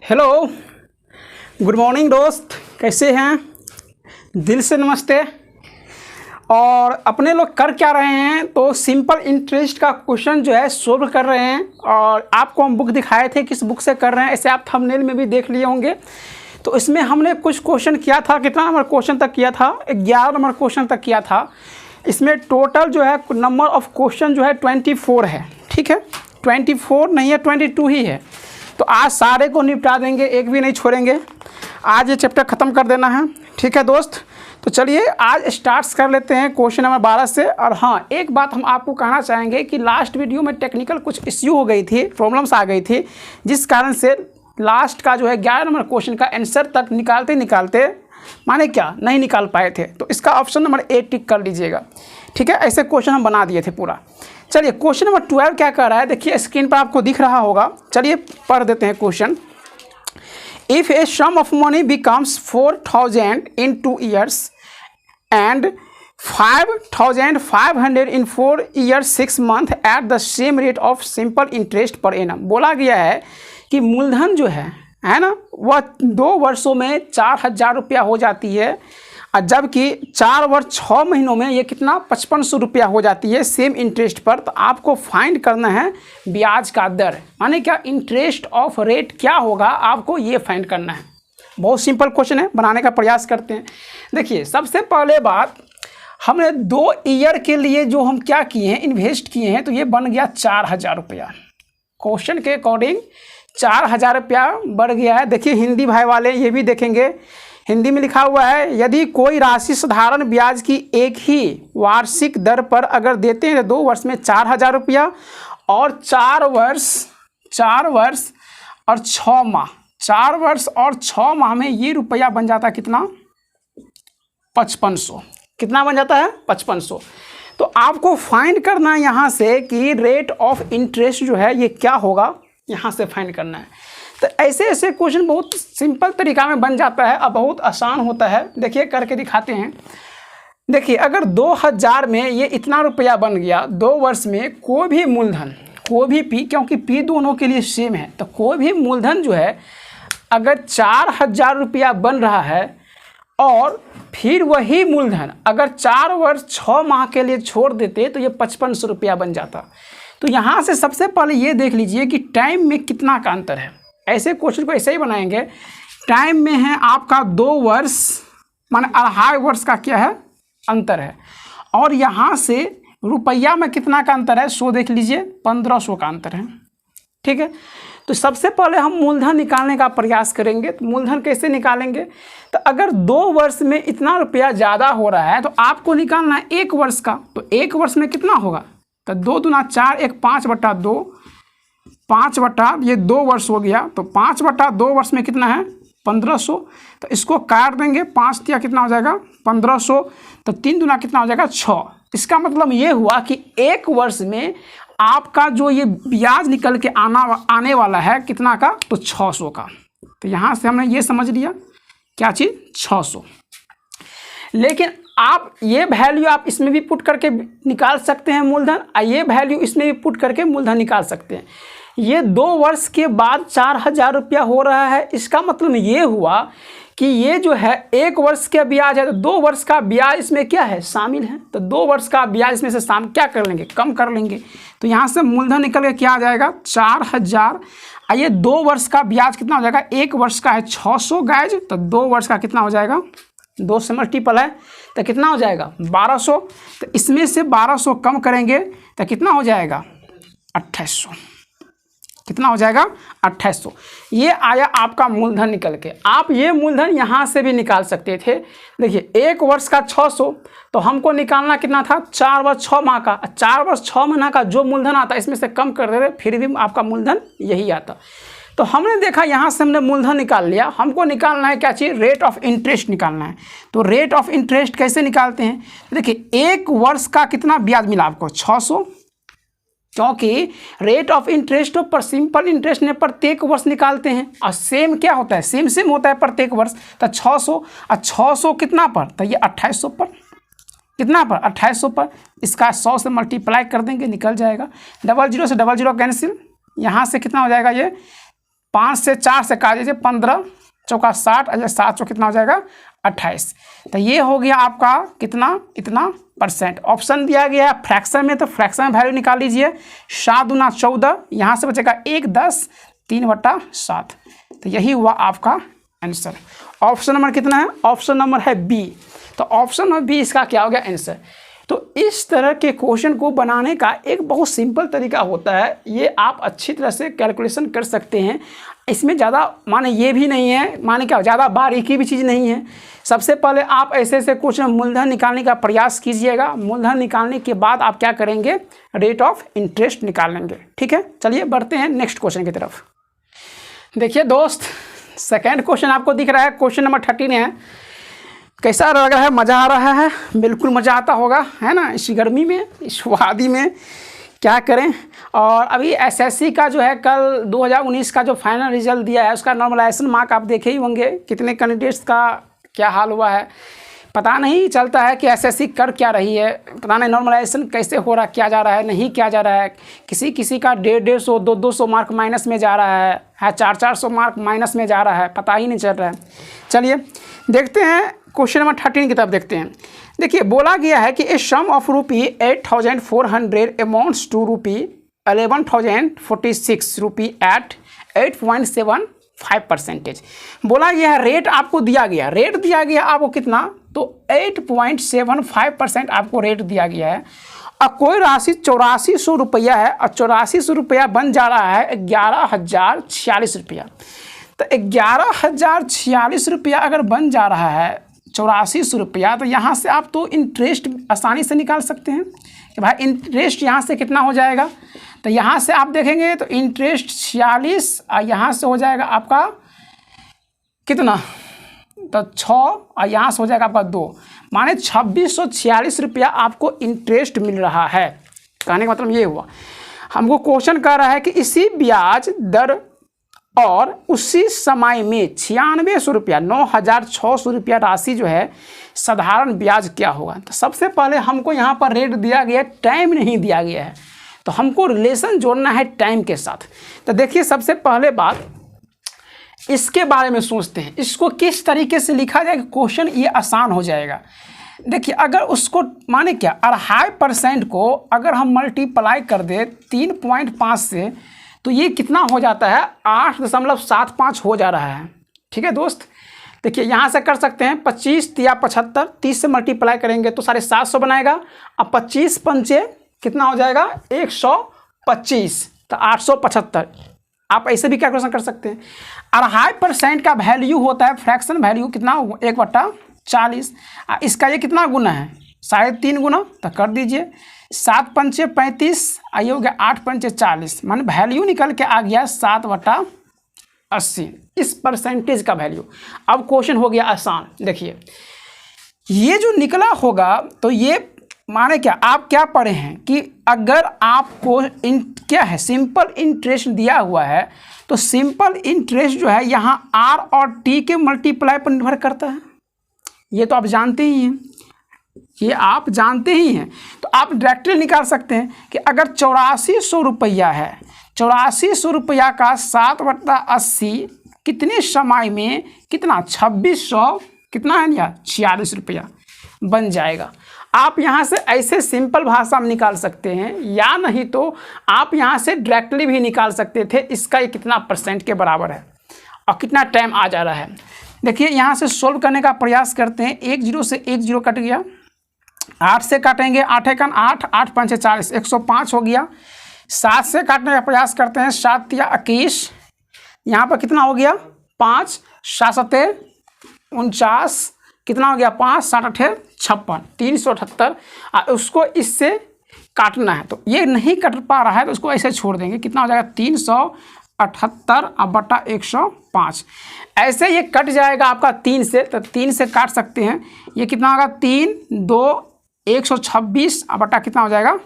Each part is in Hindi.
हेलो, गुड मॉर्निंग दोस्त, कैसे हैं? दिल से नमस्ते। और अपने लोग कर क्या रहे हैं तो सिंपल इंटरेस्ट का क्वेश्चन जो है सोल्व कर रहे हैं। और आपको हम बुक दिखाए थे किस बुक से कर रहे हैं, ऐसे आप थंबनेल में भी देख लिए होंगे। तो इसमें हमने कुछ क्वेश्चन किया था, कितना नंबर क्वेश्चन तक किया था? 11 नंबर क्वेश्चन तक किया था। इसमें टोटल जो है नंबर ऑफ क्वेश्चन जो है 24 है। ठीक है, 24 नहीं है, 22 ही है। तो आज सारे को निपटा देंगे, एक भी नहीं छोड़ेंगे। आज ये चैप्टर ख़त्म कर देना है। ठीक है दोस्त, तो चलिए आज स्टार्ट कर लेते हैं क्वेश्चन नंबर 12 से। और हाँ, एक बात हम आपको कहना चाहेंगे कि लास्ट वीडियो में टेक्निकल कुछ इश्यू हो गई थी, प्रॉब्लम्स आ गई थी, जिस कारण से लास्ट का जो है 11 नंबर क्वेश्चन का आंसर तक निकालते निकालते माने क्या नहीं निकाल पाए थे। तो इसका ऑप्शन नंबर 8 टिक कर लीजिएगा। ठीक है, ऐसे क्वेश्चन हम बना दिए थे पूरा। चलिए क्वेश्चन नंबर 12 क्या कर रहा है, देखिए स्क्रीन पर आपको दिख रहा होगा। चलिए पढ़ देते हैं question. If a sum of money becomes 4000 in 2 years and 5500 in 4 years 6 months at the same rate of simple interest per annum। बोला गया है कि मूलधन जो है ना, वह 2 वर्षों में 4000 रुपया हो जाती है, और जबकि 4 वर्ष 6 महीनों में ये कितना 5500 रुपया हो जाती है सेम इंटरेस्ट पर। तो आपको फाइंड करना है ब्याज का दर, माने क्या इंटरेस्ट ऑफ रेट क्या होगा, आपको ये फाइंड करना है। बहुत सिंपल क्वेश्चन है, बनाने का प्रयास करते हैं। देखिए सबसे पहले बात, हमने 2 ईयर के लिए जो हम क्या किए हैं, इन्वेस्ट किए हैं, तो ये बन गया 4000 रुपया। क्वेश्चन के अकॉर्डिंग 4000 रुपया बढ़ गया है। देखिए हिंदी भाई वाले ये भी देखेंगे, हिंदी में लिखा हुआ है, यदि कोई राशि साधारण ब्याज की एक ही वार्षिक दर पर अगर देते हैं तो 2 वर्ष में 4000 रुपया, और 4 वर्ष और 6 माह, 4 वर्ष और 6 माह में ये रुपया बन जाता है कितना, 5500। कितना बन जाता है, 5500। तो आपको फाइंड करना है यहाँ से कि रेट ऑफ इंटरेस्ट जो है ये क्या होगा, यहाँ से फाइंड करना है। तो ऐसे ऐसे क्वेश्चन बहुत सिंपल तरीका में बन जाता है और बहुत आसान होता है। देखिए करके दिखाते हैं। देखिए अगर 2000 में ये इतना रुपया बन गया, 2 वर्ष में कोई भी मूलधन, कोई भी पी, क्योंकि पी दोनों के लिए सेम है, तो कोई भी मूलधन जो है अगर 4000 रुपया बन रहा है, और फिर वही मूलधन अगर 4 वर्ष 6 माह के लिए छोड़ देते तो ये 5500 रुपया बन जाता। तो यहाँ से सबसे पहले ये देख लीजिए कि टाइम में कितना का अंतर है। ऐसे क्वेश्चन को ऐसे ही बनाएंगे। टाइम में है आपका 2 वर्ष, माने 2.5 वर्ष का क्या है अंतर है, और यहाँ से रुपया में कितना का अंतर है, 100 देख लीजिए, 1500 का अंतर है। ठीक है, तो सबसे पहले हम मूलधन निकालने का प्रयास करेंगे। तो मूलधन कैसे निकालेंगे, तो अगर 2 वर्ष में इतना रुपया ज़्यादा हो रहा है तो आपको निकालना है 1 वर्ष का। तो 1 वर्ष में कितना होगा, तो 2 दूना 4, 1 5/2, 5 ये 2 वर्ष हो गया, तो 5/2 वर्ष में कितना है 1500। तो इसको काट देंगे, 5 दिया कितना हो जाएगा 1500, तो 3 दूना कितना हो जाएगा 6। इसका मतलब ये हुआ कि 1 वर्ष में आपका जो ये ब्याज निकल के आने वाला है कितना का, तो 600 का। तो यहाँ से हमने ये समझ लिया क्या चीज़, 600। लेकिन आप ये वैल्यू आप इसमें भी पुट करके निकाल सकते हैं मूलधन, और ये वैल्यू इसमें भी पुट करके मूलधन निकाल सकते हैं। ये 2 वर्ष के बाद 4000 रुपया हो रहा है, इसका मतलब ये हुआ कि ये जो है 1 वर्ष का ब्याज है, तो 2 वर्ष का ब्याज इसमें क्या है शामिल है। तो 2 वर्ष का ब्याज इसमें से क्या कर लेंगे, कम कर लेंगे। तो यहाँ से मूलधन निकल के क्या आ जाएगा 4000, और ये 2 वर्ष का ब्याज कितना हो जाएगा, 1 वर्ष का है 600 गाइज, तो 2 वर्ष का कितना हो जाएगा, 2 से मल्टीपल है तो कितना हो जाएगा 1200। तो इसमें से 1200 कम करेंगे तो कितना हो जाएगा 2800। कितना हो जाएगा 2800। ये आया आपका मूलधन निकल के। आप ये मूलधन यहाँ से भी निकाल सकते थे। देखिए 1 वर्ष का 600, तो हमको निकालना कितना था 4 वर्ष 6 माह का। 4 वर्ष 6 महीना का जो मूलधन आता इसमें से कम कर देते, फिर भी आपका मूलधन यही आता। तो हमने देखा यहाँ से हमने मूलधन निकाल लिया। हमको निकालना है क्या चीज़, रेट ऑफ इंटरेस्ट निकालना है। तो रेट ऑफ इंटरेस्ट कैसे निकालते हैं, देखिए 1 वर्ष का कितना ब्याज मिला आपको 600, क्योंकि रेट ऑफ इंटरेस्ट पर सिंपल इंटरेस्ट ने प्रत्येक वर्ष निकालते हैं, और सेम क्या होता है, सेम होता है प्रत्येक वर्ष। तो 600 और 600 कितना पर, तो ये 2800 पर, कितना पर 2800 पर। इसका 100 से मल्टीप्लाई कर देंगे, निकल जाएगा। 00 से 00 कैंसिल, यहाँ से कितना हो जाएगा ये 5 से 4 से काट दीजिए, 15 चौका 60, अरे 7 चौ कितना हो जाएगा 28। तो ये हो गया आपका कितना, इतना परसेंट। ऑप्शन दिया गया है फ्रैक्शन में, तो फ्रैक्शन में वैल्यू निकाल लीजिए। 7 दूना 14, यहाँ से बचेगा 1 10, 3/7। तो यही हुआ आपका आंसर। ऑप्शन नंबर कितना है, ऑप्शन नंबर है बी। तो ऑप्शन नंबर बी इसका क्या हो गया आंसर। तो इस तरह के क्वेश्चन को बनाने का एक बहुत सिंपल तरीका होता है, ये आप अच्छी तरह से कैलकुलेशन कर सकते हैं। इसमें ज़्यादा माने ये भी नहीं है, माने क्या ज़्यादा बारीकी भी चीज़ नहीं है। सबसे पहले आप ऐसे ऐसे क्वेश्चन मूलधन निकालने का प्रयास कीजिएगा। मूलधन निकालने के बाद आप क्या करेंगे, रेट ऑफ इंटरेस्ट निकालेंगे। ठीक है, चलिए बढ़ते हैं नेक्स्ट क्वेश्चन की तरफ। देखिए दोस्त, सेकेंड क्वेश्चन आपको दिख रहा है, क्वेश्चन नंबर 13 है। कैसा लग रहा है, मज़ा आ रहा है, बिल्कुल मज़ा आता होगा, है ना। इस गर्मी में, इस वादी में क्या करें। और अभी एसएससी का जो है कल 2019 का जो फाइनल रिजल्ट दिया है, उसका नॉर्मलाइजेशन मार्क आप देखे ही होंगे, कितने कैंडिडेट्स का क्या हाल हुआ है। पता नहीं चलता है कि एसएससी कर क्या रही है, पता नहीं नॉर्मलाइजेशन कैसे हो रहा, क्या जा रहा है, नहीं क्या जा रहा है। किसी किसी का 150-150, 200 मार्क माइनस में जा रहा है 400 मार्क माइनस में जा रहा है, पता ही नहीं चल रहा है। चलिए देखते हैं क्वेश्चन नंबर 13 की तरफ देखते हैं। देखिए बोला गया है कि a sum of rupee 8400 amounts to rupee 11,046 rupee at 8.75%। बोला गया है रेट आपको दिया गया, रेट दिया गया आपको कितना, तो 8.75% आपको रेट दिया गया है। और कोई राशि 8400 रुपया है, और 8400 रुपया बन जा रहा है 11,046 रुपया। तो 11,046 रुपया अगर बन जा रहा है 8400 रुपया, तो यहाँ से आप तो इंटरेस्ट आसानी से निकाल सकते हैं कि भाई इंटरेस्ट यहाँ से कितना हो जाएगा। तो यहाँ से आप देखेंगे तो इंटरेस्ट 46, और यहाँ से हो जाएगा आपका कितना, तो 6, और यहाँ से हो जाएगा आपका 2, माने 2646 रुपया आपको इंटरेस्ट मिल रहा है। कहने का मतलब ये हुआ, हमको क्वेश्चन कह रहा है कि इसी ब्याज दर और उसी समय में 9600 रुपया 9600 रुपया राशि जो है साधारण ब्याज क्या होगा। तो सबसे पहले हमको यहाँ पर रेट दिया गया है, टाइम नहीं दिया गया है, तो हमको रिलेशन जोड़ना है टाइम के साथ। तो देखिए सबसे पहले बात इसके बारे में सोचते हैं, इसको किस तरीके से लिखा जाएगा, क्वेश्चन ये आसान हो जाएगा। देखिए अगर उसको माने क्या 2.5% को अगर हम मल्टीप्लाई कर दे 3.5 से, तो ये कितना हो जाता है 8.75 हो जा रहा है। ठीक है दोस्त, देखिए यहाँ से कर सकते हैं 25 या 75, 30 से मल्टीप्लाई करेंगे तो 750 बनाएगा, अब 25 पंचे कितना हो जाएगा 125, तो 875। आप ऐसे भी कैलकुलेशन कर सकते हैं। 2.5% का वैल्यू होता है, फ्रैक्शन वैल्यू कितना 1/40। इसका ये कितना गुना है 3.5 गुना, तो कर दीजिए 7 पंचे 35, आइए हो गया 8 पंचे 40, मान वैल्यू निकल के आ गया 7/80, इस परसेंटेज का वैल्यू। अब क्वेश्चन हो गया आसान। देखिए ये जो निकला होगा, तो ये माने क्या आप क्या पढ़े हैं कि अगर आपको क्या है सिंपल इंटरेस्ट दिया हुआ है, तो सिंपल इंटरेस्ट जो है यहाँ आर और टी के मल्टीप्लाई पर निर्भर करता है। ये तो आप जानते ही हैं, ये आप जानते ही हैं। तो आप डायरेक्टली निकाल सकते हैं कि अगर 8400 रुपया है, 8400 रुपया का 7/80 कितने समय में कितना 2600 कितना है या 46 रुपया बन जाएगा। आप यहाँ से ऐसे सिंपल भाषा में निकाल सकते हैं, या नहीं तो आप यहाँ से डायरेक्टली भी निकाल सकते थे इसका ये कितना परसेंट के बराबर है और कितना टाइम आ जा रहा है। देखिए यहाँ से सोल्व करने का प्रयास करते हैं। 1 0 से 1 0 कट गया, 8 से काटेंगे 8 1 8, 8 5 40, 105 हो गया। 7 से काटने का प्रयास करते हैं, 7 या 21, यहाँ पर कितना हो गया 5, 7 49, कितना हो गया 5, 7 8 56, 378। उसको इससे काटना है, तो ये नहीं कट पा रहा है तो उसको ऐसे छोड़ देंगे, कितना हो जाएगा 378/105। ऐसे ये कट जाएगा आपका 3 से, तो 3 से काट सकते हैं। ये कितना होगा 3 2 126 बटा कितना हो जाएगा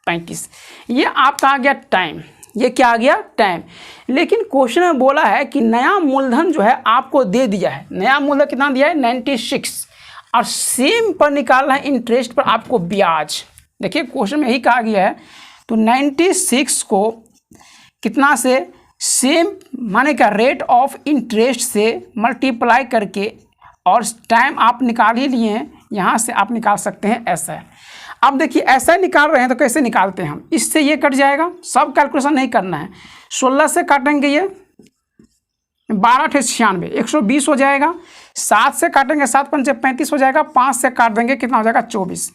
35। ये आपका आ गया टाइम, ये क्या आ गया टाइम। लेकिन क्वेश्चन में बोला है कि नया मूलधन जो है आपको दे दिया है, नया मूलधन कितना दिया है 96, और सेम पर निकालना है इंटरेस्ट पर आपको ब्याज। देखिए क्वेश्चन में यही कहा गया है, तो 96 को कितना से सेम माने क्या रेट ऑफ इंटरेस्ट से मल्टीप्लाई करके और टाइम आप निकाल ही लिए हैं, यहाँ से आप निकाल सकते हैं ऐसा है। अब देखिए ऐसा निकाल रहे हैं तो कैसे निकालते हैं हम, इससे ये कट जाएगा, सब कैलकुलेशन नहीं करना है। 16 से काटेंगे ये 12 × 96 120 हो जाएगा। 7 से काटेंगे 7 × 5 = 35 हो जाएगा। 5 से काट देंगे कितना हो जाएगा 24।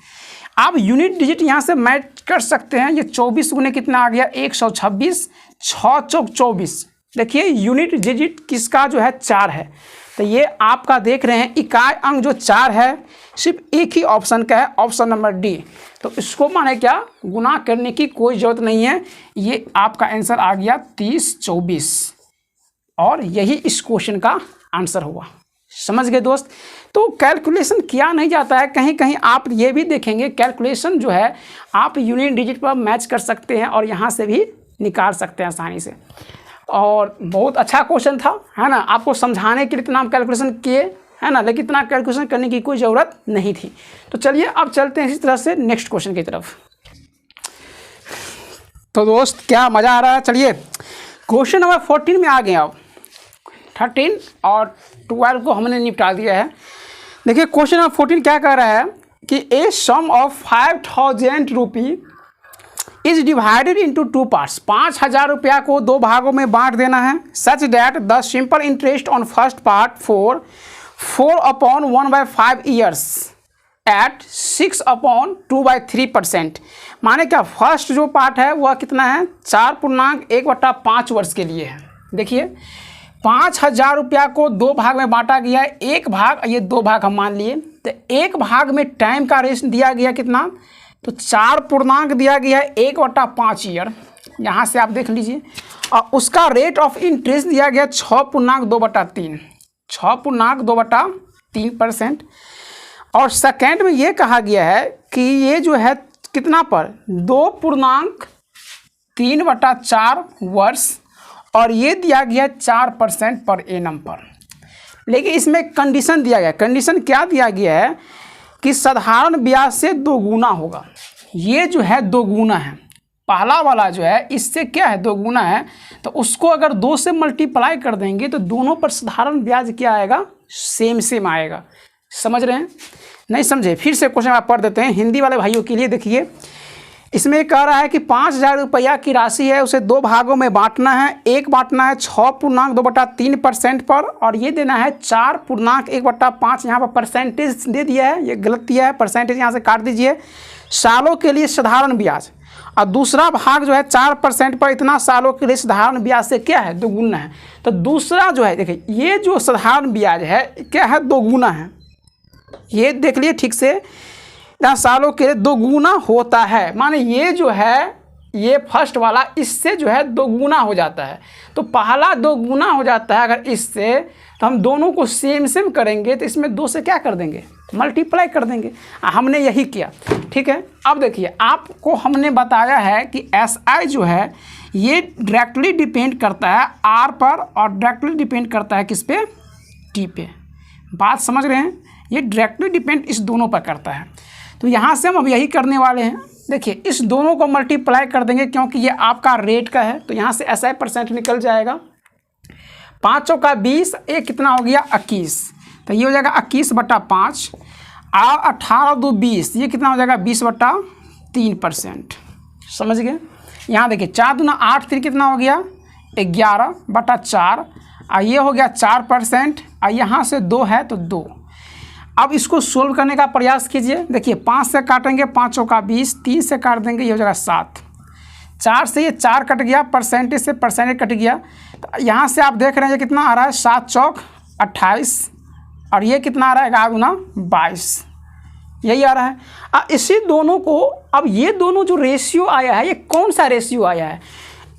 आप यूनिट डिजिट यहाँ से मैच कर सकते हैं। ये 24 गुने कितना आ गया 126, 6 चौक 24। देखिए यूनिट डिजिट किसका जो है 4 है, तो ये आपका देख रहे हैं इकाई अंक जो 4 है सिर्फ एक ही ऑप्शन का है, ऑप्शन नंबर डी। तो इसको माने क्या गुना करने की कोई ज़रूरत नहीं है, ये आपका आंसर आ गया 30 24 और यही इस क्वेश्चन का आंसर हुआ। समझ गए दोस्त। तो कैलकुलेशन किया नहीं जाता है, कहीं कहीं आप ये भी देखेंगे कैलकुलेशन जो है आप यूनिट डिजिट पर मैच कर सकते हैं और यहाँ से भी निकाल सकते हैं आसानी से। और बहुत अच्छा क्वेश्चन था, है ना, आपको समझाने के लिए इतना कैलकुलेशन किए, है ना, लेकिन इतना कैलकुलेशन करने की कोई ज़रूरत नहीं थी। तो चलिए अब चलते हैं इसी तरह से नेक्स्ट क्वेश्चन की तरफ। तो दोस्त क्या मज़ा आ रहा है। चलिए क्वेश्चन नंबर 14 में आ गए। अब 13 और 12 को हमने निपटा दिया है। देखिए क्वेश्चन नंबर 14 क्या कह रहा है कि a sum of 5000 rupee is divided into 2 parts. 5000 रुपया को 2 भागों में बांट देना है। Such that the simple interest on first part 4/1/5 years at 6/2/3%। माने क्या फर्स्ट जो पार्ट है वह कितना है 4.1/5 वर्ष के लिए है। देखिए 5000 रुपया को 2 भाग में बांटा गया है। एक भाग, ये 2 भाग हम मान लिए, तो एक भाग में टाइम का रेस्ट दिया गया कितना, तो 4 पूर्णांक दिया गया है 1/5 ईयर, यहाँ से आप देख लीजिए। और उसका रेट ऑफ इंटरेस्ट दिया गया 6.2/3, 6.2/3%। और सेकेंड में ये कहा गया है कि ये जो है कितना पर 2.3/4 वर्ष, और ये दिया गया 4% पर एनम पर। लेकिन इसमें कंडीशन दिया गया, कंडीशन क्या दिया गया है कि साधारण ब्याज से 2 गुना होगा। ये जो है 2 गुना है, पहला वाला जो है इससे क्या है 2 गुना है, तो उसको अगर 2 से मल्टीप्लाई कर देंगे तो दोनों पर साधारण ब्याज क्या आएगा, सेम आएगा। समझ रहे हैं, नहीं समझे फिर से क्वेश्चन आप पढ़ देते हैं हिंदी वाले भाइयों के लिए। देखिए इसमें कह रहा है कि 5000 रुपया की राशि है, उसे 2 भागों में बांटना है। एक बांटना है 6.2/3% पर, और ये देना है 4.1/5। यहाँ पर परसेंटेज दे दिया है, ये गलत दिया है, परसेंटेज यहाँ से काट दीजिए। सालों के लिए साधारण ब्याज, और दूसरा भाग जो है 4% पर, इतना सालों के लिए साधारण ब्याज से क्या है 2 गुना है। तो दूसरा जो है देखिए ये जो साधारण ब्याज है क्या है 2 गुना है, ये देख लिए ठीक से, यहाँ सालों के लिए 2 गुना होता है। माने ये जो है ये फर्स्ट वाला इससे जो है 2 गुना हो जाता है। तो पहला 2 गुना हो जाता है अगर इससे, तो हम दोनों को सेम करेंगे तो इसमें 2 से क्या कर देंगे मल्टीप्लाई कर देंगे। हमने यही किया, ठीक है। अब देखिए आपको हमने बताया है कि SI जो है ये डायरेक्टली डिपेंड करता है R पर, और डायरेक्टली डिपेंड करता है किस पे, T पे। बात समझ रहे हैं, ये डायरेक्टली डिपेंड इस दोनों पर करता है। तो यहाँ से हम अब यही करने वाले हैं। देखिए इस दोनों को मल्टीप्लाई कर देंगे क्योंकि ये आपका रेट का है, तो यहाँ से SI % निकल जाएगा। 5 चौका 20, एक कितना हो गया 21, तो ये हो जाएगा 21/5। और 18 2 20, ये कितना हो जाएगा 20/3%। समझ गए। यहाँ देखिए 4 दूना 8, 3 कितना हो गया 11/4, और ये हो गया 4%, और यहाँ से 2 है तो 2। अब इसको सोल्व करने का प्रयास कीजिए। देखिए 5 से काटेंगे 5 चौका 20, 3 से काट देंगे ये हो जाएगा 7, 4 से ये 4 कट गया, परसेंटेज से परसेंटेज कट गया। तो यहाँ से आप देख रहे हैं ये कितना आ रहा है 7 चौक 28, और ये कितना आ रहा है 11 दूना 22, यही आ रहा है। इसी दोनों को, अब ये दोनों जो रेशियो आया है ये कौन सा रेशियो आया है,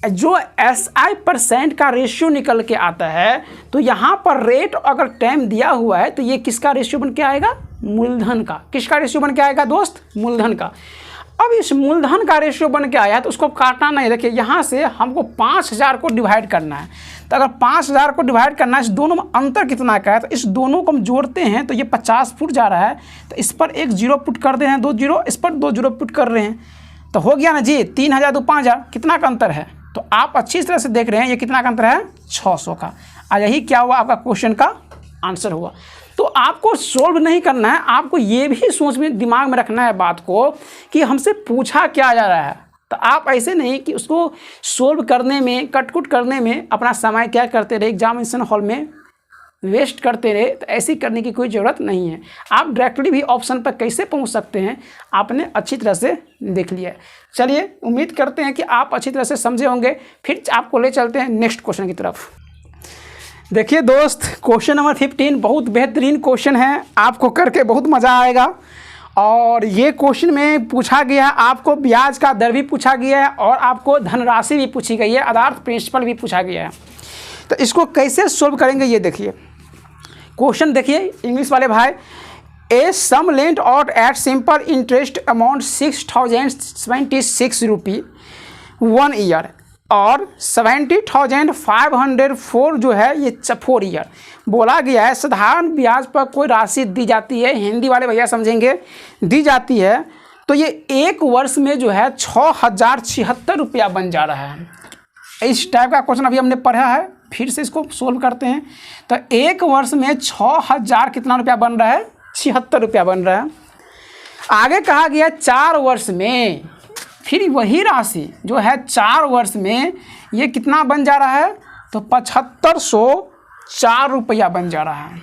जो SI % का रेशियो निकल के आता है। तो यहाँ पर रेट अगर टाइम दिया हुआ है तो ये किसका रेशियो बन के आएगा, मूलधन का। किसका रेशियो बन के आएगा दोस्त, मूलधन का। अब इस मूलधन का रेशियो बन के आया है तो उसको काटना नहीं। देखिए यहाँ से हमको 5000 को डिवाइड करना है, तो अगर 5000 को डिवाइड करना है, इस दोनों में अंतर कितना का है, तो इस दोनों को हम जोड़ते हैं तो ये 50 फुट जा रहा है, तो इस पर 1 0 पुट कर रहे हैं, 2 0, इस पर 2 0 पुट कर रहे हैं, तो हो गया ना जी 3000 2 5000, कितना का अंतर है तो आप अच्छी तरह से देख रहे हैं ये कितना का अंतर है, 600 का। और यही क्या हुआ, आपका क्वेश्चन का आंसर हुआ। तो आपको सोल्व नहीं करना है, आपको ये भी सोच में दिमाग में रखना है बात को कि हमसे पूछा क्या जा रहा है। तो आप ऐसे नहीं कि उसको सोल्व करने में, कटकुट करने में अपना समय क्या करते रहे, एग्जामिनेशन हॉल में वेस्ट करते रहे। तो ऐसी करने की कोई ज़रूरत नहीं है। आप डायरेक्टली भी ऑप्शन पर कैसे पहुंच सकते हैं आपने अच्छी तरह से देख लिया है। चलिए, उम्मीद करते हैं कि आप अच्छी तरह से समझे होंगे। फिर आपको ले चलते हैं नेक्स्ट क्वेश्चन की तरफ। देखिए दोस्त, क्वेश्चन नंबर 15 बहुत बेहतरीन क्वेश्चन है, आपको करके बहुत मज़ा आएगा। और ये क्वेश्चन में पूछा गया है, आपको ब्याज का दर भी पूछा गया है और आपको धनराशि भी पूछी गई है, आधार प्रिंसिपल भी पूछा गया है। तो इसको कैसे सोल्व करेंगे ये देखिए। क्वेश्चन देखिए इंग्लिश वाले भाई, a sum lent out at simple interest amount 6076 rupee 1 year और 70,504 जो है ये 4 ईयर। बोला गया है साधारण ब्याज पर कोई राशि दी जाती है, हिंदी वाले भैया समझेंगे, दी जाती है। तो ये एक वर्ष में जो है 6076 रुपया बन जा रहा है। इस टाइप का क्वेश्चन अभी हमने पढ़ा है, फिर से इसको सोल्व करते हैं। तो एक वर्ष में 6000 कितना रुपया बन रहा है, 76 रुपया बन रहा है। आगे कहा गया 4 वर्ष में, फिर वही राशि जो है 4 वर्ष में ये कितना बन जा रहा है, तो 7504 रुपया बन जा रहा है।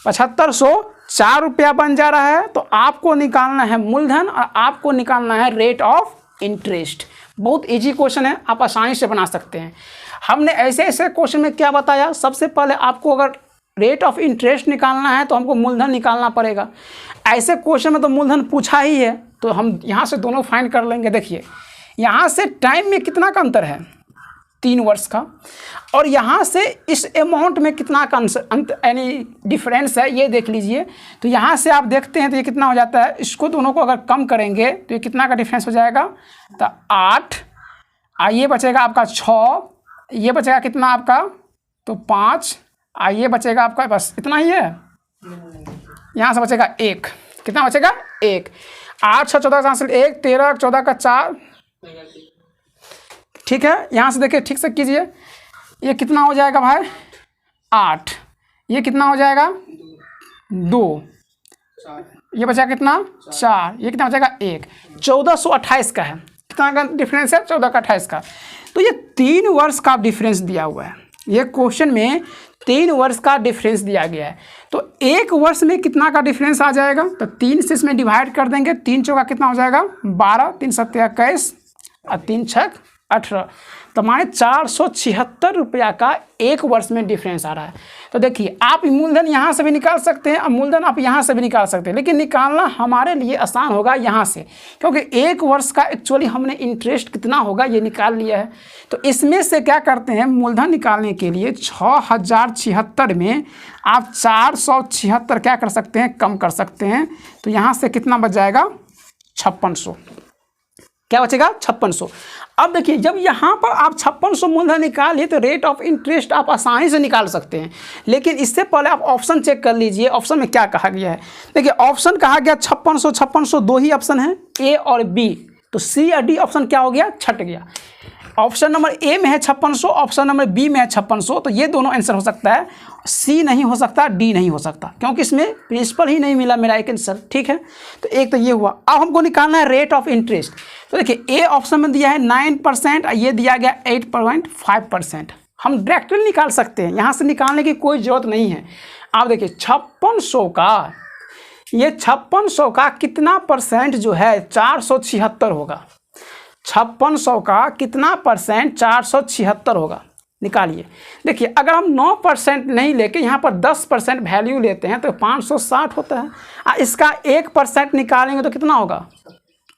7504 रुपया बन जा रहा है। तो आपको निकालना है मूलधन और आपको निकालना है रेट ऑफ इंटरेस्ट। बहुत इजी क्वेश्चन है, आप आसानी से बना सकते हैं। हमने ऐसे ऐसे क्वेश्चन में क्या बताया, सबसे पहले आपको अगर रेट ऑफ इंटरेस्ट निकालना है तो हमको मूलधन निकालना पड़ेगा। ऐसे क्वेश्चन में तो मूलधन पूछा ही है, तो हम यहाँ से दोनों फाइंड कर लेंगे। देखिए यहाँ से टाइम में कितना का अंतर है, 3 वर्ष का, और यहाँ से इस अमाउंट में कितना का यानी डिफरेंस है, ये देख लीजिए। तो यहाँ से आप देखते हैं तो ये कितना हो जाता है, इसको दोनों को अगर कम करेंगे तो ये कितना का डिफरेंस हो जाएगा, तो 8, ये बचेगा आपका 6, ये बचेगा कितना आपका, तो 5, ये बचेगा आपका, बस इतना ही है। यहाँ से बचेगा 1, कितना बचेगा 1, 8 6 14 का 1, 13 14 का 4, ठीक है। यहाँ से देखिए ठीक से कीजिए, ये कितना हो जाएगा भाई 8, ये कितना हो जाएगा 2, ये बचा कितना 4, ये कितना बचेगा 1, 1428 का है। कितना का डिफरेंस है, 14 का 28 का। तो ये 3 वर्ष का डिफरेंस दिया हुआ है, ये क्वेश्चन में 3 वर्ष का डिफरेंस दिया गया है। तो एक वर्ष में कितना का डिफरेंस आ जाएगा, तो 3 से इसमें डिवाइड कर देंगे, 3 चौका कितना हो जाएगा 12, 3 7 21 और 3 6 18, तो माने 476 रुपया का एक वर्ष में डिफरेंस आ रहा है। तो देखिए आप मूलधन यहाँ से भी निकाल सकते हैं और मूलधन आप यहाँ से भी निकाल सकते हैं, लेकिन निकालना हमारे लिए आसान होगा यहाँ से, क्योंकि एक वर्ष का एक्चुअली हमने इंटरेस्ट कितना होगा ये निकाल लिया है। तो इसमें से क्या करते हैं, मूलधन निकालने के लिए 6076 में आप 476 क्या कर सकते हैं, कम कर सकते हैं। तो यहाँ से कितना बच जाएगा 5600, क्या बचेगा 5600। अब देखिए जब यहाँ पर आप 5600 मूलधन निकालिए तो रेट ऑफ इंटरेस्ट आप आसानी से निकाल सकते हैं, लेकिन इससे पहले आप ऑप्शन चेक कर लीजिए ऑप्शन में क्या कहा गया है। देखिए ऑप्शन कहा गया 5600 दो ही ऑप्शन है, ए और बी, तो सी और डी ऑप्शन क्या हो गया, छट गया। ऑप्शन नंबर ए में है 5600, ऑप्शन नंबर बी में है 5600, तो ये दोनों आंसर हो सकता है, सी नहीं हो सकता, डी नहीं हो सकता, क्योंकि इसमें प्रिंसिपल ही नहीं मिला मेरा एक आंसर, ठीक है। तो एक तो ये हुआ। अब हमको निकालना है रेट ऑफ इंटरेस्ट। तो देखिए ए ऑप्शन में दिया है 9%, ये दिया गया 8.5%। हम डायरेक्टली निकाल सकते हैं, यहाँ से निकालने की कोई ज़रूरत नहीं है। आप देखिए 5600 का, ये 5600 का कितना परसेंट जो है 476 होगा, 5600 का कितना परसेंट 476 होगा, निकालिए। देखिए अगर हम 9% नहीं लेके यहाँ पर 10% वैल्यू लेते हैं तो 560 होता है, और इसका 1% निकालेंगे तो कितना होगा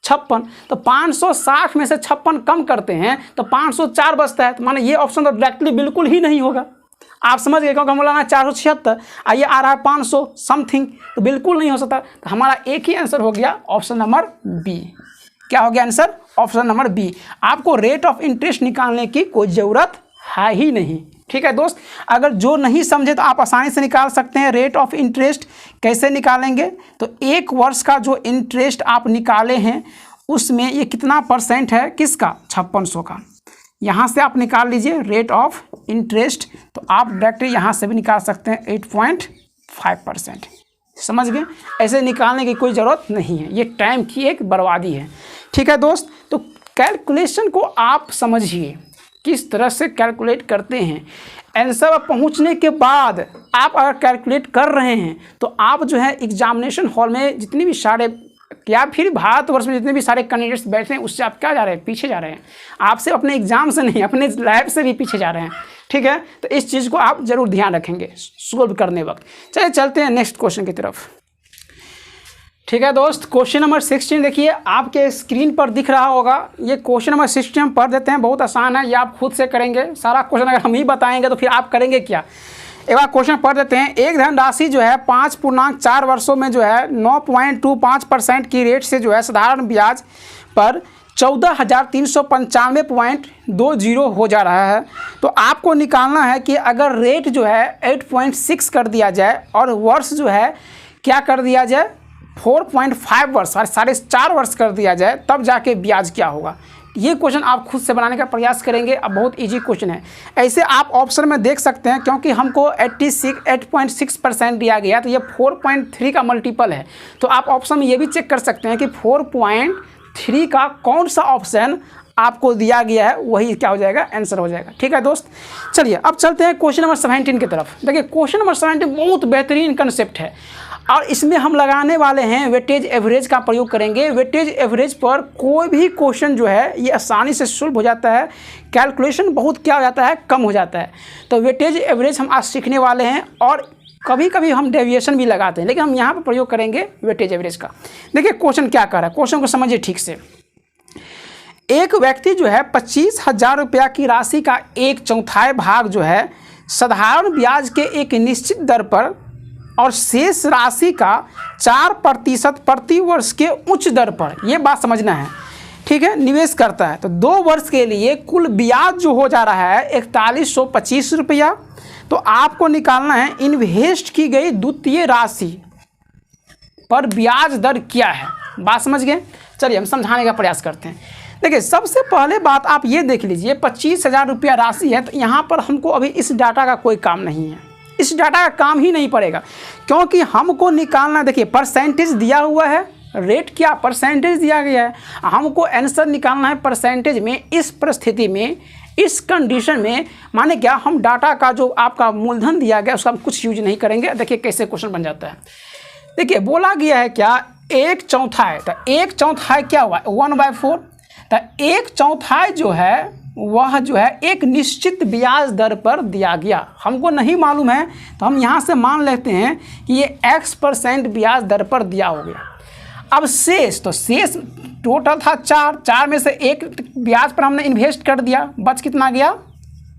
56। तो 560 में से 56 कम करते हैं तो 504 बचता है, तो माने ये ऑप्शन तो डायरेक्टली बिल्कुल ही नहीं होगा। आप समझ गए, क्योंकि बोला ना 476 और ये आ रहा है 500 समथिंग, तो बिल्कुल नहीं हो सकता। तो हमारा एक ही आंसर हो गया ऑप्शन नंबर बी। क्या हो गया आंसर, ऑप्शन नंबर बी। आपको रेट ऑफ इंटरेस्ट निकालने की कोई ज़रूरत है ही नहीं, ठीक है दोस्त। अगर जो नहीं समझे तो आप आसानी से निकाल सकते हैं रेट ऑफ इंटरेस्ट। कैसे निकालेंगे, तो एक वर्ष का जो इंटरेस्ट आप निकाले हैं उसमें ये कितना परसेंट है, किसका 5600 का, यहाँ से आप निकाल लीजिए रेट ऑफ इंटरेस्ट, तो आप डायरेक्टली यहाँ से भी निकाल सकते हैं 8.5%। समझ गए? ऐसे निकालने की कोई ज़रूरत नहीं है, ये टाइम की एक बर्बादी है। ठीक है दोस्त, तो कैलकुलेशन को आप समझिए किस तरह से कैलकुलेट करते हैं। आंसर पहुंचने के बाद आप अगर कैलकुलेट कर रहे हैं तो आप जो है एग्जामिनेशन हॉल में जितनी भी सारे या फिर भारतवर्ष में जितने भी सारे कैंडिडेट्स बैठे हैं उससे आप क्या जा रहे हैं, पीछे जा रहे हैं। आपसे अपने एग्जाम से नहीं, अपने लाइफ से भी पीछे जा रहे हैं। ठीक है, तो इस चीज़ को आप जरूर ध्यान रखेंगे सोल्व करने वक्त। चलिए चलते हैं नेक्स्ट क्वेश्चन की तरफ। ठीक है दोस्त, क्वेश्चन नंबर 16 देखिए, आपके स्क्रीन पर दिख रहा होगा। ये क्वेश्चन नंबर 16 हम पढ़ देते हैं, बहुत आसान है, ये आप खुद से करेंगे। सारा क्वेश्चन अगर हम ही बताएंगे तो फिर आप करेंगे क्या। एक बार क्वेश्चन पढ़ देते हैं। एक धनराशि जो है 5.4 वर्षों में जो है 9.25% की रेट से जो है साधारण ब्याज पर 14,395.20 हो जा रहा है। तो आपको निकालना है कि अगर रेट जो है 8.6 कर दिया जाए और वर्ष जो है क्या कर दिया जाए 4.5 वर्ष, 4.5 वर्ष कर दिया जाए, तब जाके ब्याज क्या होगा। ये क्वेश्चन आप खुद से बनाने का प्रयास करेंगे। अब बहुत इजी क्वेश्चन है। ऐसे आप ऑप्शन में देख सकते हैं, क्योंकि हमको 8.6% दिया गया, तो ये 4.3 का मल्टीपल है। तो आप ऑप्शन में ये भी चेक कर सकते हैं कि 4.3 का कौन सा ऑप्शन आपको दिया गया है, वही क्या हो जाएगा, आंसर हो जाएगा। ठीक है दोस्त, चलिए अब चलते हैं क्वेश्चन नंबर 17 की तरफ। देखिए क्वेश्चन नंबर 17 बहुत बेहतरीन कंसेप्ट है और इसमें हम लगाने वाले हैं वेटेज एवरेज का प्रयोग करेंगे। वेटेज एवरेज पर कोई भी क्वेश्चन जो है ये आसानी से सॉल्व हो जाता है, कैलकुलेशन बहुत क्या हो जाता है, कम हो जाता है। तो वेटेज एवरेज हम आज सीखने वाले हैं और कभी कभी हम डेविएशन भी लगाते हैं, लेकिन हम यहाँ पर प्रयोग करेंगे वेटेज एवरेज का। देखिए क्वेश्चन क्या कर रहा है, क्वेश्चन को समझिए ठीक से। एक व्यक्ति जो है 25,000 रुपया की राशि का 1/4 भाग जो है साधारण ब्याज के एक निश्चित दर पर और शेष राशि का 4% प्रति वर्ष के उच्च दर पर, यह बात समझना है। ठीक है, निवेश करता है। तो 2 वर्ष के लिए कुल ब्याज जो हो जा रहा है 4125 रुपया। तो आपको निकालना है इन्वेस्ट की गई द्वितीय राशि पर ब्याज दर क्या है। बात समझ गए? चलिए हम समझाने का प्रयास करते हैं। देखिए सबसे पहले बात आप ये देख लीजिए, 25,000 रुपया राशि है, तो यहाँ पर हमको अभी इस डाटा का कोई काम नहीं है, इस डाटा का काम ही नहीं पड़ेगा, क्योंकि हमको निकालना, देखिए परसेंटेज दिया हुआ है, रेट क्या परसेंटेज दिया गया है, हमको आंसर निकालना है परसेंटेज में। इस परिस्थिति में, इस कंडीशन में, माने क्या, हम डाटा का जो आपका मूलधन दिया गया उसका हम कुछ यूज नहीं करेंगे। देखिए कैसे क्वेश्चन बन जाता है। देखिए बोला गया है क्या, 1/4, तो 1/4 क्या हुआ 1/4। तो 1/4 जो है वह जो है एक निश्चित ब्याज दर पर दिया गया, हमको नहीं मालूम है, तो हम यहाँ से मान लेते हैं कि ये X% ब्याज दर पर दिया हो गया। अब शेष, तो शेष टोटल था 4 में से एक ब्याज पर हमने इन्वेस्ट कर दिया, बच कितना गया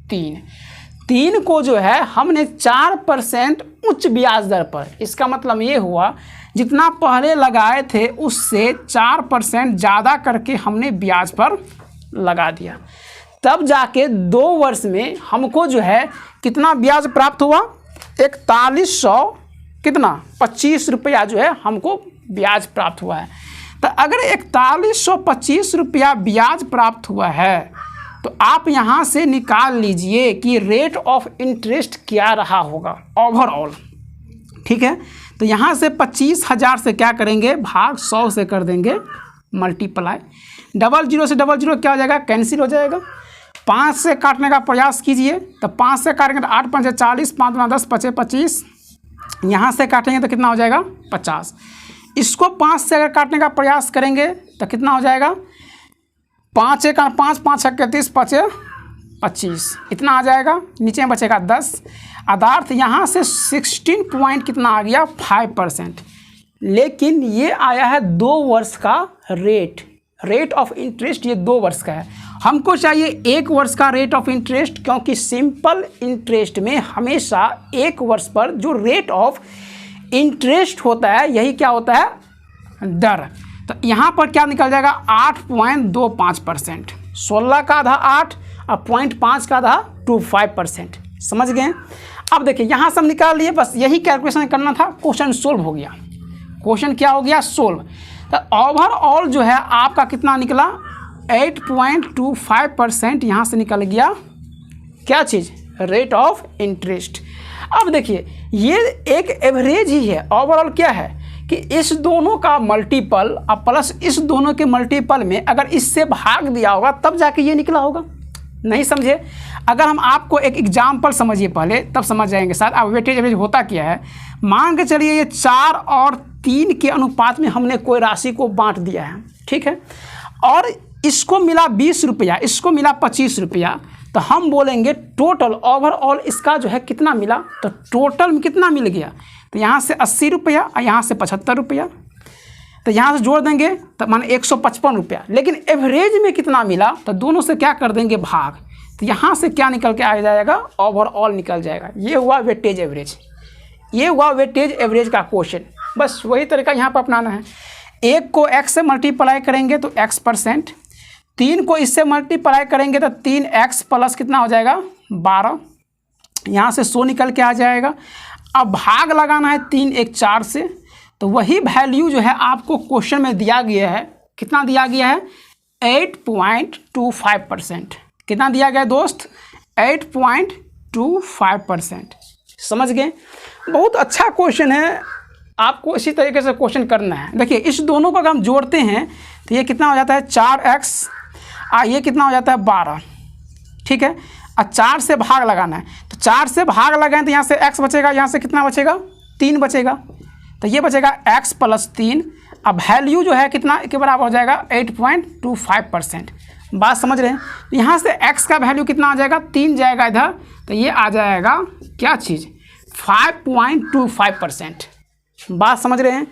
3 को जो है हमने 4% उच्च ब्याज दर पर, इसका मतलब ये हुआ जितना पहले लगाए थे उससे 4% ज़्यादा करके हमने ब्याज पर लगा दिया। तब जाके 2 वर्ष में हमको जो है कितना ब्याज प्राप्त हुआ, 4125 रुपया जो है हमको ब्याज प्राप्त हुआ है। तो अगर 4125 रुपया ब्याज प्राप्त हुआ है तो आप यहाँ से निकाल लीजिए कि रेट ऑफ इंटरेस्ट क्या रहा होगा ओवरऑल। ठीक है, तो यहाँ से 25,000 से क्या करेंगे, भाग 100 से कर देंगे मल्टीप्लाई, 00 से 00 क्या हो जाएगा, कैंसिल हो जाएगा। 5 से काटने का प्रयास कीजिए, तो 5 से काटेंगे तो 8 5 40, 5 9 10 5 25, यहाँ से काटेंगे तो कितना हो जाएगा 50। इसको 5 से अगर काटने का प्रयास करेंगे तो कितना हो जाएगा, 5 1 5 5 31 5 25, इतना आ जाएगा, नीचे में बचेगा 10। अदार्थ यहाँ से 16 पॉइंट कितना आ गया 5%, लेकिन ये आया है 2 वर्ष का रेट ऑफ इंटरेस्ट, ये 2 वर्ष का है। हमको चाहिए 1 वर्ष का रेट ऑफ इंटरेस्ट, क्योंकि सिंपल इंटरेस्ट में हमेशा 1 वर्ष पर जो रेट ऑफ इंटरेस्ट होता है यही क्या होता है, दर। तो यहाँ पर क्या निकल जाएगा 8.25%, 16 का आधा 8 और 0.5 का आधा 25%। समझ गए? अब देखिए यहाँ से हम निकाल लिए, बस यही कैलकुलेशन करना था, क्वेश्चन सोल्व हो गया। क्वेश्चन क्या हो गया, सोल्व। तो ओवरऑल जो है आपका कितना निकला 8.25% यहाँ से निकल गया क्या चीज़, रेट ऑफ इंटरेस्ट। अब देखिए ये एक एवरेज ही है, ओवरऑल क्या है कि इस दोनों का मल्टीपल और प्लस इस दोनों के मल्टीपल में अगर इससे भाग दिया होगा तब जाके ये निकला होगा। नहीं समझे? अगर हम आपको एक एग्जाम्पल समझिए पहले, तब समझ जाएंगे शायद। अब वेटेज एवरेज होता क्या है, मान के चलिए ये 4 और 3 के अनुपात में हमने कोई राशि को बांट दिया है, ठीक है, और इसको मिला 20 रुपया, इसको मिला 25 रुपया, तो हम बोलेंगे टोटल ओवरऑल इसका जो है कितना मिला, तो टोटल में कितना मिल गया, तो यहाँ से 80 रुपया और यहाँ से 75 रुपया, तो यहाँ से जोड़ देंगे तो मान 155 रुपया। लेकिन एवरेज में कितना मिला, तो दोनों से क्या कर देंगे भाग, तो यहाँ से क्या निकल के आ जाएगा, ओवरऑल निकल जाएगा। ये हुआ वेटेज एवरेज, ये हुआ वेटेज एवरेज का क्वेश्चन। बस वही तरीका यहाँ पर अपनाना है। 1 को x से मल्टीप्लाई करेंगे तो x%, 3 को इससे मल्टीप्लाई करेंगे तो 3x प्लस कितना हो जाएगा 12, यहाँ से 100 निकल के आ जाएगा। अब भाग लगाना है 3 1 4 से, तो वही वैल्यू जो है आपको क्वेश्चन में दिया गया है, कितना दिया गया है 8.25%। कितना दिया गया दोस्त, 8.25%। समझ गए? बहुत अच्छा क्वेश्चन है, आपको इसी तरीके से क्वेश्चन करना है। देखिए इस दोनों को अगर हम जोड़ते हैं तो ये कितना हो जाता है 4x, ये कितना हो जाता है 12, ठीक है, और 4 से भाग लगाना है, तो 4 से भाग लगाएं तो यहाँ से x बचेगा, यहाँ से कितना बचेगा 3 बचेगा, तो ये बचेगा x प्लस 3। अब वैल्यू जो है कितना के बराबर हो जाएगा 8.25%। बात समझ रहे हैं? यहाँ से x का वैल्यू कितना आ जाएगा, 3 जाएगा इधर, तो ये आ जाएगा क्या चीज़ 5.25%। बात समझ रहे हैं?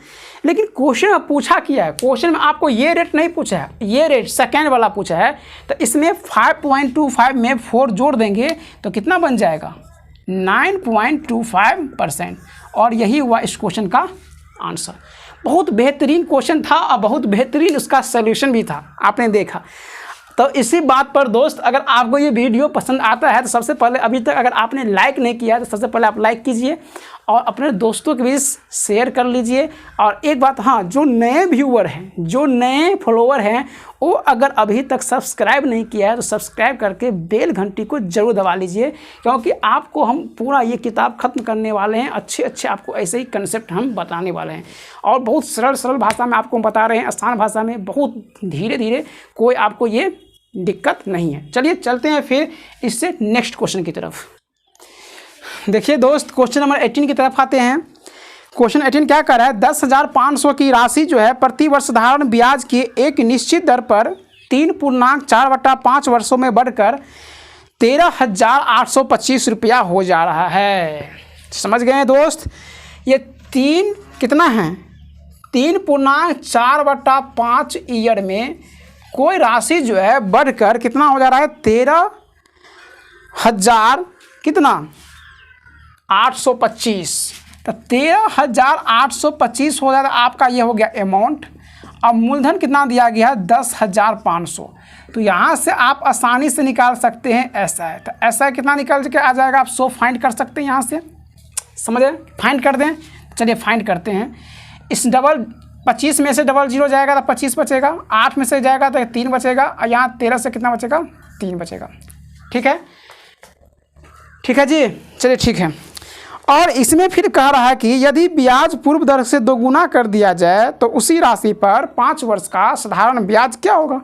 लेकिन क्वेश्चन में पूछा किया है, क्वेश्चन में आपको ये रेट नहीं पूछा है, ये रेट सेकेंड वाला पूछा है, तो इसमें 5.25 में 4 जोड़ देंगे तो कितना बन जाएगा 9.25%। और यही हुआ इस क्वेश्चन का आंसर। बहुत बेहतरीन क्वेश्चन था और बहुत बेहतरीन उसका सलूशन भी था, आपने देखा। तो इसी बात पर दोस्त, अगर आपको ये वीडियो पसंद आता है तो सबसे पहले, अभी तक अगर आपने लाइक नहीं किया तो सबसे पहले आप लाइक कीजिए और अपने दोस्तों के बीच शेयर कर लीजिए। और एक बात, हाँ, जो नए व्यूअर हैं, जो नए फॉलोअर हैं, वो अगर अभी तक सब्सक्राइब नहीं किया है तो सब्सक्राइब करके बेल घंटी को ज़रूर दबा लीजिए, क्योंकि आपको हम पूरा ये किताब ख़त्म करने वाले हैं। अच्छे अच्छे आपको ऐसे ही कंसेप्ट हम बताने वाले हैं और बहुत सरल सरल भाषा में आपको बता रहे हैं, आसान भाषा में, बहुत धीरे धीरे, कोई आपको ये दिक्कत नहीं है। चलिए चलते हैं फिर इससे नेक्स्ट क्वेश्चन की तरफ। देखिए दोस्त, क्वेश्चन नंबर 18 की तरफ आते हैं। क्वेश्चन 18 क्या कर रहा है, 10,500 की राशि जो है प्रति वर्ष साधारण ब्याज की एक निश्चित दर पर 3.4/5 वर्षों में बढ़कर 13,825 रुपया हो जा रहा है। समझ गए दोस्त? ये 3 कितना है, 3.4/5 ईयर में कोई राशि जो है बढ़कर कितना हो जा रहा है 13,000 कितना 825, तो 13,825 हो जाएगा आपका। ये हो गया अमाउंट। अब मूलधन कितना दिया गया है 10,500, तो यहाँ से आप आसानी से निकाल सकते हैं ऐसा है, तो ऐसा कितना निकल के आ जाएगा, आप 100 फाइंड कर सकते हैं यहाँ से। समझे? फाइंड कर दें। चलिए फाइंड करते हैं। इस 25 में से 00 जाएगा तो 25 बचेगा, 8 में से जाएगा तो 3 बचेगा, और यहाँ 13 से कितना बचेगा 3 बचेगा। ठीक है, ठीक है जी, चलिए ठीक है। और इसमें फिर कह रहा है कि यदि ब्याज पूर्व दर से दोगुना कर दिया जाए तो उसी राशि पर 5 वर्ष का साधारण ब्याज क्या होगा।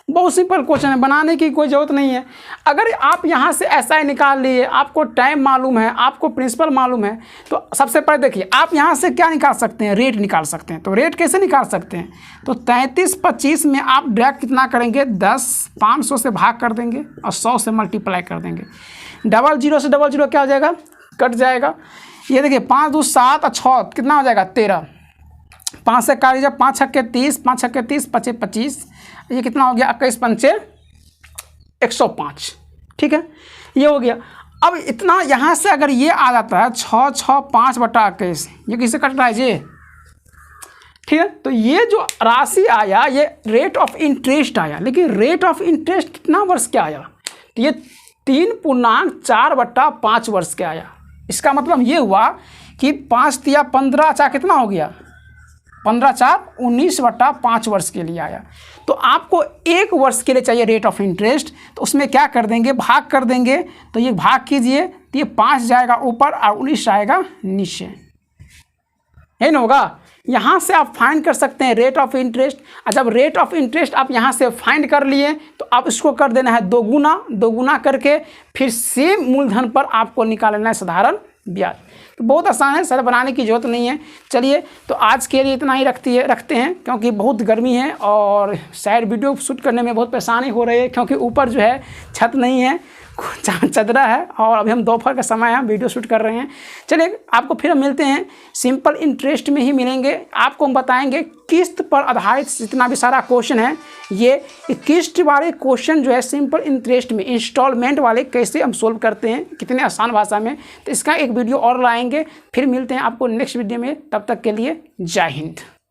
बहुत सिंपल क्वेश्चन है, बनाने की कोई ज़रूरत नहीं है। अगर आप यहाँ से ऐसा निकाल लिए, आपको टाइम मालूम है, आपको प्रिंसिपल मालूम है, तो सबसे पहले देखिए आप यहाँ से क्या निकाल सकते हैं, रेट निकाल सकते हैं। तो रेट कैसे निकाल सकते हैं, तो 33/25 में आप डायरेक्ट कितना करेंगे 10,500 से भाग कर देंगे और 100 से मल्टीप्लाई कर देंगे। 00 से 00 क्या हो जाएगा, कट जाएगा। ये देखिए 5 2 7 और 6 कितना हो जाएगा 13, 5 से काट लीजिए, 5 छक्के 30, 5 छक्के 30, 5 25, ये कितना हो गया 21 पंचे 105। ठीक है, ये हो गया। अब इतना यहाँ से अगर ये आ जाता है 6 6 5/21, ये किससे कट रहा है जी। ठीक है, तो ये जो राशि आया ये रेट ऑफ इंटरेस्ट आया, लेकिन रेट ऑफ इंटरेस्ट कितना वर्ष के आया, तो ये 3.4/5 वर्ष के आया। इसका मतलब ये हुआ कि 5 तिया 15, अच्छा कितना हो गया 15 4 19/5 वर्ष के लिए आया। तो आपको 1 वर्ष के लिए चाहिए रेट ऑफ इंटरेस्ट, तो उसमें क्या कर देंगे, भाग कर देंगे। तो ये भाग कीजिए, तो ये 5 जाएगा ऊपर और 19 आएगा नीचे, है ना होगा। यहाँ से आप फाइंड कर सकते हैं रेट ऑफ इंटरेस्ट। और जब रेट ऑफ इंटरेस्ट आप यहाँ से फाइंड कर लिए तो आप इसको कर देना है 2 गुना करके, फिर सेम मूलधन पर आपको निकालना है साधारण ब्याज। तो बहुत आसान है, सर बनाने की जरूरत नहीं है। चलिए तो आज के लिए इतना ही रखते हैं, क्योंकि बहुत गर्मी है और शायद वीडियो शूट करने में बहुत परेशानी हो रही है, क्योंकि ऊपर जो है छत नहीं है, चदरा है और अभी हम दोपहर का समय है, वीडियो शूट कर रहे हैं। चलिए आपको फिर हम मिलते हैं, सिंपल इंटरेस्ट में ही मिलेंगे। आपको हम बताएंगे किस्त पर आधारित जितना भी सारा क्वेश्चन है, ये किस्त वाले क्वेश्चन जो है सिंपल इंटरेस्ट में इंस्टॉलमेंट वाले कैसे हम सोल्व करते हैं, कितने आसान भाषा में। तो इसका एक वीडियो और लाएंगे। फिर मिलते हैं आपको नेक्स्ट वीडियो में, तब तक के लिए जय हिंद।